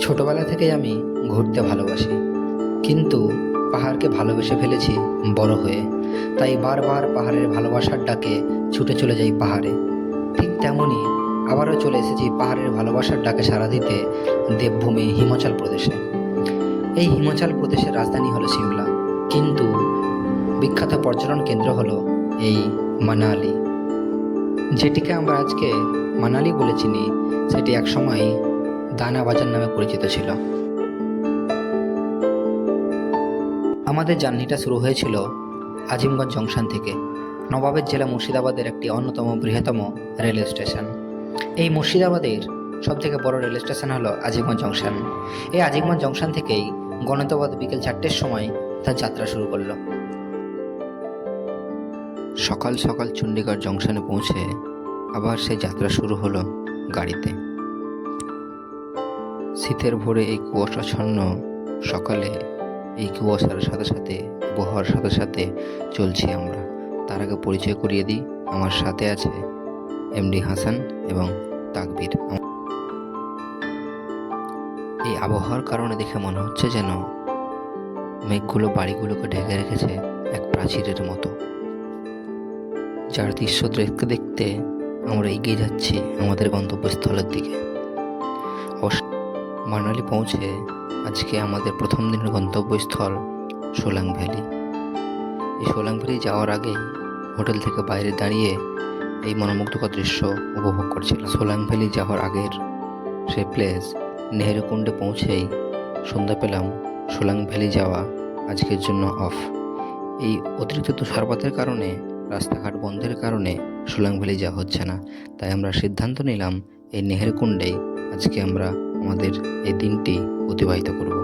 ছোটবেলা থেকেই আমি ঘুরতে ভালোবাসি, কিন্তু পাহাড়কে ভালোবেসে ফেলেছি বড় হয়ে। তাই বারবার পাহাড়ের ভালোবাসার ডাকে ছুটে চলে যাই পাহাড়ে। ঠিক তেমনই আবারও চলে এসেছি পাহাড়ের ভালোবাসার ডাকে সাড়া দিতে দেবভূমি হিমাচল প্রদেশে। এই হিমাচল প্রদেশের রাজধানী হলো সিমলা, কিন্তু বিখ্যাত পর্যটন কেন্দ্র হলো এই মানালি। যেটিকে আমরা আজকে মানালি বলে চিনি, সেটি একসময় দানা বাজার নামে পরিচিত ছিল। আমাদের জার্নিটা শুরু হয়েছিল আজিমগঞ্জ জংশন থেকে, নবাবের জেলা মুর্শিদাবাদের একটি অন্যতম বৃহত্তম রেল স্টেশন। এই মুর্শিদাবাদের সবথেকে বড় রেল স্টেশন হলো আজিমগঞ্জ জংশন। এই আজিমগঞ্জ জংশন থেকেই গণতবাদ বিকেল 4টের সময় তার যাত্রা শুরু করলো। সকাল সকাল চণ্ডীগড় জংশনে পৌঁছে আবার সেই যাত্রা শুরু হলো গাড়িতে। শীতের ভোরে এই কুয়াশাচ্ছন্ন সকালে এই কুয়াশার সাথে সাথে আবহাওয়ার সাথে সাথে চলছি আমরা। তার আগে পরিচয় করিয়ে দিই, আমার সাথে আছে এমডি হাসান এবং তাকবীর। এই আবহাওয়ার কারণে দেখে মনে হচ্ছে যেন মেঘগুলো বাড়িগুলোকে ঢেকে রেখেছে এক প্রাচীরের মতো, যার দৃশ্য দেখতে দেখতে আমরা এগিয়ে যাচ্ছি আমাদের গন্তব্যস্থলের দিকে। মানালি পৌঁছে আজকে আমাদের প্রথম দিনের গন্তব্যস্থল সোলাং ভ্যালি। এই সোলাং ভ্যালি যাওয়ার আগেই হোটেল থেকে বাইরে দাঁড়িয়ে এই মনোমুগ্ধকর দৃশ্য উপভোগ করছিলাম। সোলাং ভ্যালি যাওয়ার আগের সেই প্লেস নেহেরুকুণ্ডে পৌঁছেই সন্ধ্যা পেলাম সোলাং ভ্যালি যাওয়া আজকের জন্য অফ। এই অতিরিক্ত তুষারপাতের কারণে, রাস্তাঘাট বন্ধের কারণে সোলাং ভ্যালি যাওয়া হচ্ছে না। তাই আমরা সিদ্ধান্ত নিলাম এই নেহেরকুণ্ডেই আজকে আমরা আমাদের এই দিনটি অতিবাহিত করব।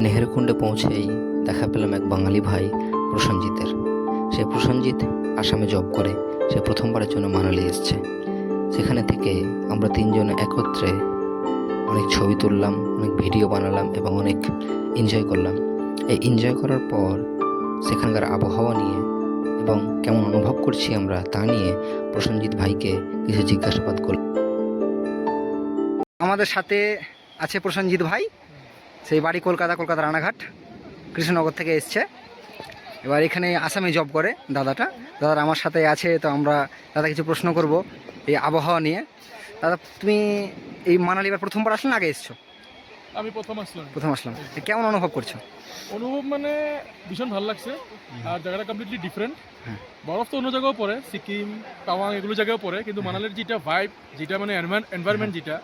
নেহেরকুণ্ডে পৌঁছেই দেখা পেলাম এক বাঙালি ভাই প্রসেনজিতের। সে প্রসেনজিৎ আসামে জব করে, সে প্রথমবারের জন্য মানালি এসছে। সেখানে থেকে আমরা তিনজনে একত্রে অনেক ছবি তুললাম, অনেক ভিডিও বানালাম এবং অনেক এনজয় করলাম। এই এনজয় করার পর সেখানকার আবহাওয়া নিয়ে এবং কেমন অনুভব করছি আমরা তা নিয়ে প্রসেনজিৎ ভাইকে কিছু জিজ্ঞাসাবাদ করলাম। আমাদের সাথে আছে প্রসেনজিৎ ভাই, সেই বাড়ি কলকাতা রানাঘাট কৃষ্ণনগর থেকে এসছে। এবার এখানে আসামে জব করে দাদার আমার সাথে আছে। তো আমরা দাদা কিছু প্রশ্ন করব এই আবহাওয়া নিয়ে। দাদা, তুমি এই মানালি এবার প্রথমবার আসলে আগে এসছো? আমি প্রথম আসলাম। কেমন অনুভব করছো? অনুভব মানে ভীষণ ভালো লাগছে। আর জায়গাটা কমপ্লিটলি ডিফারেন্ট। বরফ তো অন্য জায়গাও পড়ে, সিকিম, তাওয়াং এগুলো জায়গাও পড়ে, কিন্তু মানালির যেটা ভাইব, যেটা মানে এনভায়রনমেন্ট যেটা,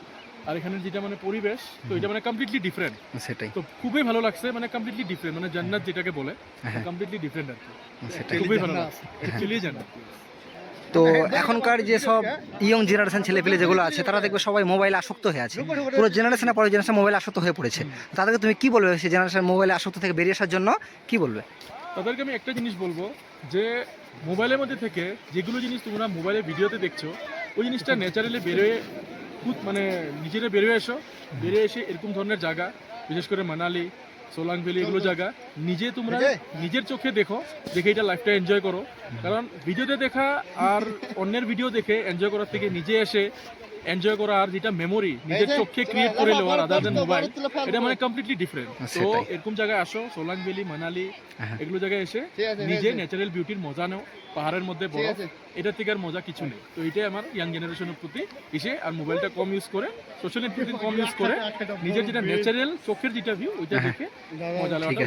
আর এখানের যেটা মানে পরিবেশ, তো এটা মানে কমপ্লিটলি ডিফারেন্ট। সেটাই তো খুবই ভালো লাগছে, মানে কমপ্লিটলি ডিফারেন্ট, মানে জান্নাত যেটাকে বলে কমপ্লিটলি ডিফারেন্ট আর কি। সেটাই খুবই ভালো লাগছে, অ্যাকচুয়ালি জান্নাত। তো এখনকার যে সব ইয়ং জেনারেশন ছেলেপেলে যেগুলো আছে, তারা দেখবে সবাই মোবাইলে আসক্ত হয়ে আছে। পুরো জেনারেশনে পরের জেনারেশন মোবাইলে আসক্ত হয়ে পড়েছে। তাদেরকে তুমি কি বলবে সেই জেনারেশন মোবাইলে আসক্ত থেকে বেরিয়ে আসার জন্য কি বলবে? তাদেরকে আমি একটা জিনিস বলবো, যে মোবাইলের মধ্যে থেকে যেগুলো জিনিস তোমরা মোবাইলে ভিডিওতে দেখছো, ওই জিনিসটা ন্যাচারালি বেরোয়, মানে নিজেরা বেরিয়ে এসে এরকম ধরনের জায়গা, বিশেষ করে মানালি, সোলাং ভ্যালি, এগুলো জায়গা তোমরা নিজের চোখে দেখে এটা লাইফটা এনজয় করো। কারণ ভিডিওতে দেখা আর অন্যের ভিডিও দেখে এনজয় করার থেকে নিজে এসে এনজয় করা, আর যেটা মেমোরি নিজের চোখে ক্রিয়েট করে নেওয়ার আদার দেন মোবাইল, এটা মানে কমপ্লিটলি ডিফারেন্ট। তো এরকম জায়গায় আসো, সোলাং ভ্যালি, মানালি, এগুলো জায়গায় এসে নিজে ন্যাচারাল বিউটির মজা নাও। পাহাড়ের মধ্যে বরফ, এটার থেকে আর মজা কিছু নেই। তো এটাই আমার ইয়াং জেনারেশনের প্রতি এসে, আর মোবাইলটা কম ইউজ করে, সোশ্যাল নেটওয়ার্কিং কম ইউজ করে, নিজের যেটা ন্যাচারাল চোখের যেটা ভিউ, ওইটা দেখে মজা লাগা।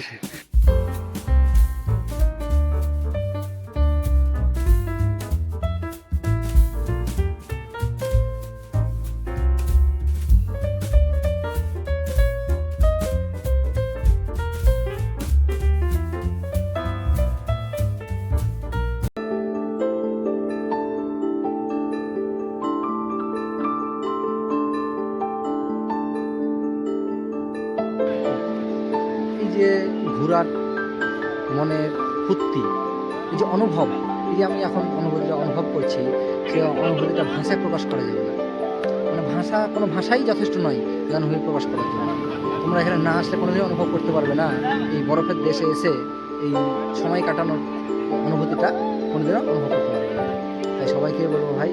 যে ঘোরার মনের ফুর্তি, এই যে অনুভব, এই যে আমি এখন অনুভূতিটা অনুভব করছি, সে অনুভূতিটা ভাষায় প্রকাশ করা যাবে না। মানে কোনো ভাষাই যথেষ্ট নয় এই অনুভূতি প্রকাশ করার জন্য। তোমরা এখানে না আসলে কোনোদিন অনুভব করতে পারবে না এই বরফের দেশে এসে এই সময় কাটানোর অনুভূতিটা কোনোদিনও অনুভব করতে পারবে না। তাই সবাইকে বলবো, ভাই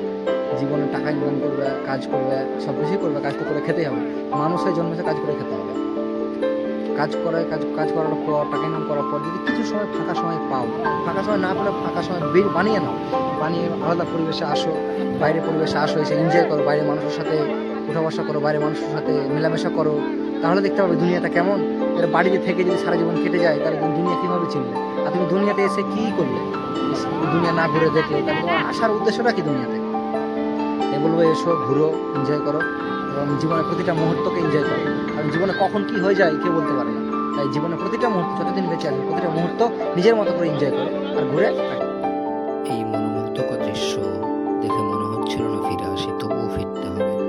জীবনে টাকা ইনকাম করবে, কাজ করবে, সব কিছুই করবে, কাজ তো করে খেতেই হবে। মানুষের জন্মেছে কাজ করে খেতে হবে। কাজ করার পর, টাকা ইনকাম করার পর যদি কিছু সময় ফাঁকা সময় পাও, ফাঁকা সময় না পেলে ফাঁকা সময় বানিয়ে নাও, বানিয়ে আলাদা পরিবেশে আসো, বাইরে পরিবেশে আসো, এসে এনজয় করো, বাইরের মানুষের সাথে উঠা বসা করো, বাইরের মানুষের সাথে মেলামেশা করো, তাহলে দেখতে পাবে দুনিয়াটা কেমন। এর বাড়িতে থেকে যদি সারা জীবন কেটে যায় তাহলে তুমি দুনিয়া কীভাবে চিনলে? আর তুমি দুনিয়াতে এসে কী করলে? দুনিয়া না ঘুরে দেখলে তাহলে তোমার আসার উদ্দেশ্যটা কি দুনিয়াতে? তাই বলবো, এসো, ঘুরো, এনজয় করো এবং জীবনের প্রতিটা মুহূর্তকে এনজয় করো। কারণ জীবনে কখন কি হয়ে যায় কেউ বলতে পারে না। তাই জীবনের প্রতিটা মুহূর্ত, যতদিন বেঁচে আছে, প্রতিটা মুহূর্ত নিজের মতো করে এনজয় করো আর ঘুরে এই মনোমুগ্ধকর দৃশ্য দেখে মনে হচ্ছিল না ফিরে আসি, তবুও ফিরতে হবে।